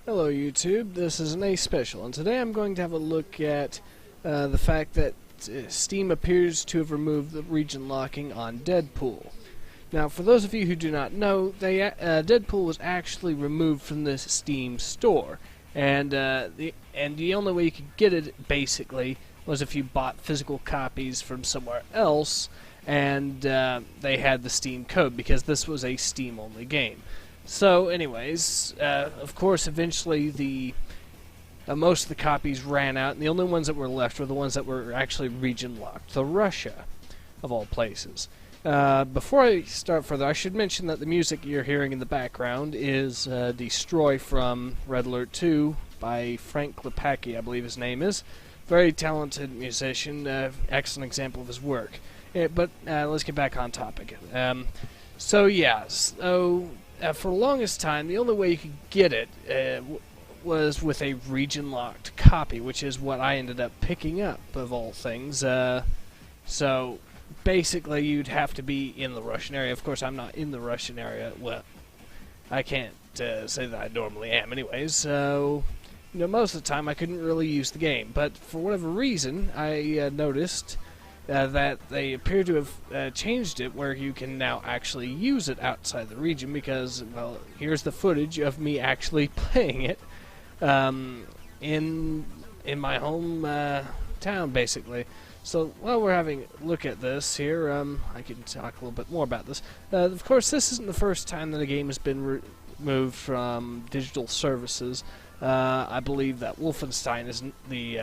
Hello YouTube, this is an A Special, and today I'm going to have a look at the fact that Steam appears to have removed the region locking on Deadpool. Now, for those of you who do not know, Deadpool was actually removed from the Steam store, and the only way you could get it, basically, was if you bought physical copies from somewhere else, and they had the Steam code, because this was a Steam-only game. So, anyways, of course, eventually most of the copies ran out, and the only ones that were left were the ones that were actually region-locked. So Russia, of all places. Before I start further, I should mention that the music you're hearing in the background is Destroy from Red Alert 2 by Frank Lepacki, I believe his name is. Very talented musician, excellent example of his work. But let's get back on topic. For the longest time, the only way you could get it was with a region-locked copy, which is what I ended up picking up, of all things. So, basically, you'd have to be in the Russian area. Of course, I'm not in the Russian area. Well, I can't say that I normally am, anyways. So, most of the time, I couldn't really use the game. But for whatever reason, I noticed that they appear to have changed it where you can now actually use it outside the region because, well, here's the footage of me actually playing it in my home town, basically. So while we're having a look at this here, I can talk a little bit more about this. Of course, this isn't the first time that a game has been removed from digital services. I believe that Wolfenstein is the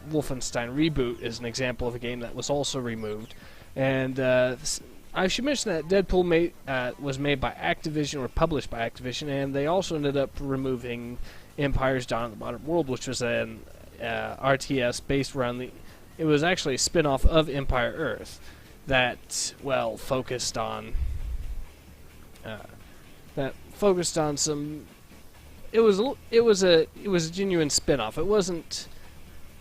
Wolfenstein reboot is an example of a game that was also removed, and I should mention that Deadpool was made by Activision or published by Activision, and they also ended up removing Empire's Dawn of the Modern World, which was an RTS based around it was actually a spin-off of Empire Earth that focused on some. It was a genuine spin-off. It wasn't.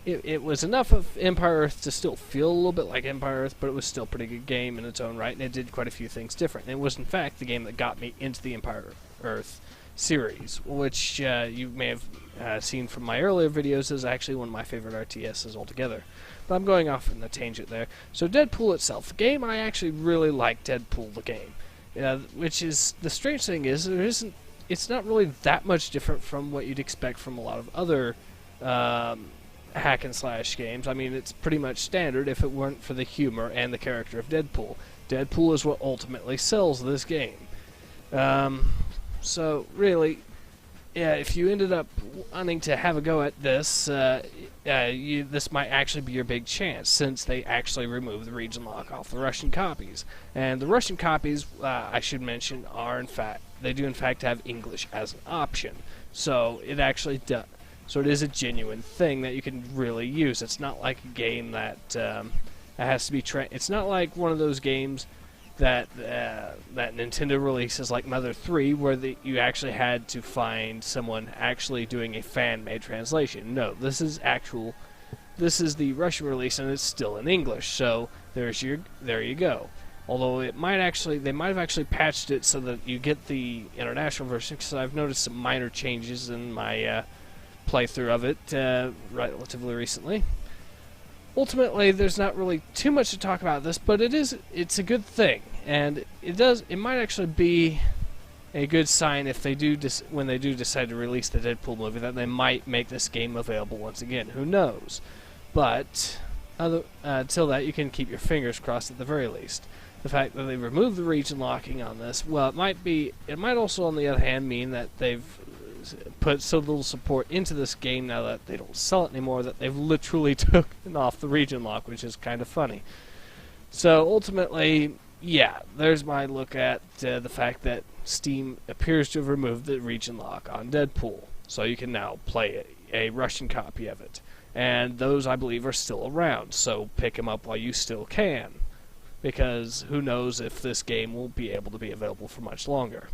It was enough of Empire Earth to still feel a little bit like Empire Earth, but it was still a pretty good game in its own right, and it did quite a few things different. And it was, in fact, the game that got me into the Empire Earth series, which you may have seen from my earlier videos is actually one of my favorite RTSs altogether. But I'm going off on a tangent there. So Deadpool itself, the game, I actually really like Deadpool, the game. Which is, the strange thing is, it's not really that much different from what you'd expect from a lot of other hack and slash games. I mean, it's pretty much standard if it weren't for the humor and the character of Deadpool. Deadpool is what ultimately sells this game. So really, if you ended up wanting to have a go at this, this might actually be your big chance, since they actually removed the region lock off the Russian copies. And the Russian copies, I should mention, are they do in fact have English as an option. So it actually does. So it is a genuine thing that you can really use. It's not like a game that has to be it's not like one of those games that Nintendo releases like Mother 3, where you actually had to find someone actually doing a fan-made translation. No, this is the Russian release, and it's still in English. So there you go. Although they might have actually patched it so that you get the international version, because I've noticed some minor changes in my playthrough of it relatively recently. Ultimately, there's not really too much to talk about this, but it's a good thing, and it might actually be a good sign if when they do decide to release the Deadpool movie, that they might make this game available once again. Who knows? But until that, you can keep your fingers crossed at the very least. The fact that they removed the region locking on this, it might also, on the other hand, mean that they've put so little support into this game now that they don't sell it anymore, that they've literally taken off the region lock, which is kind of funny. So ultimately, yeah, there's my look at the fact that Steam appears to have removed the region lock on Deadpool, so you can now play a Russian copy of it. And those, I believe, are still around, so pick them up while you still can, because who knows if this game will be able to be available for much longer.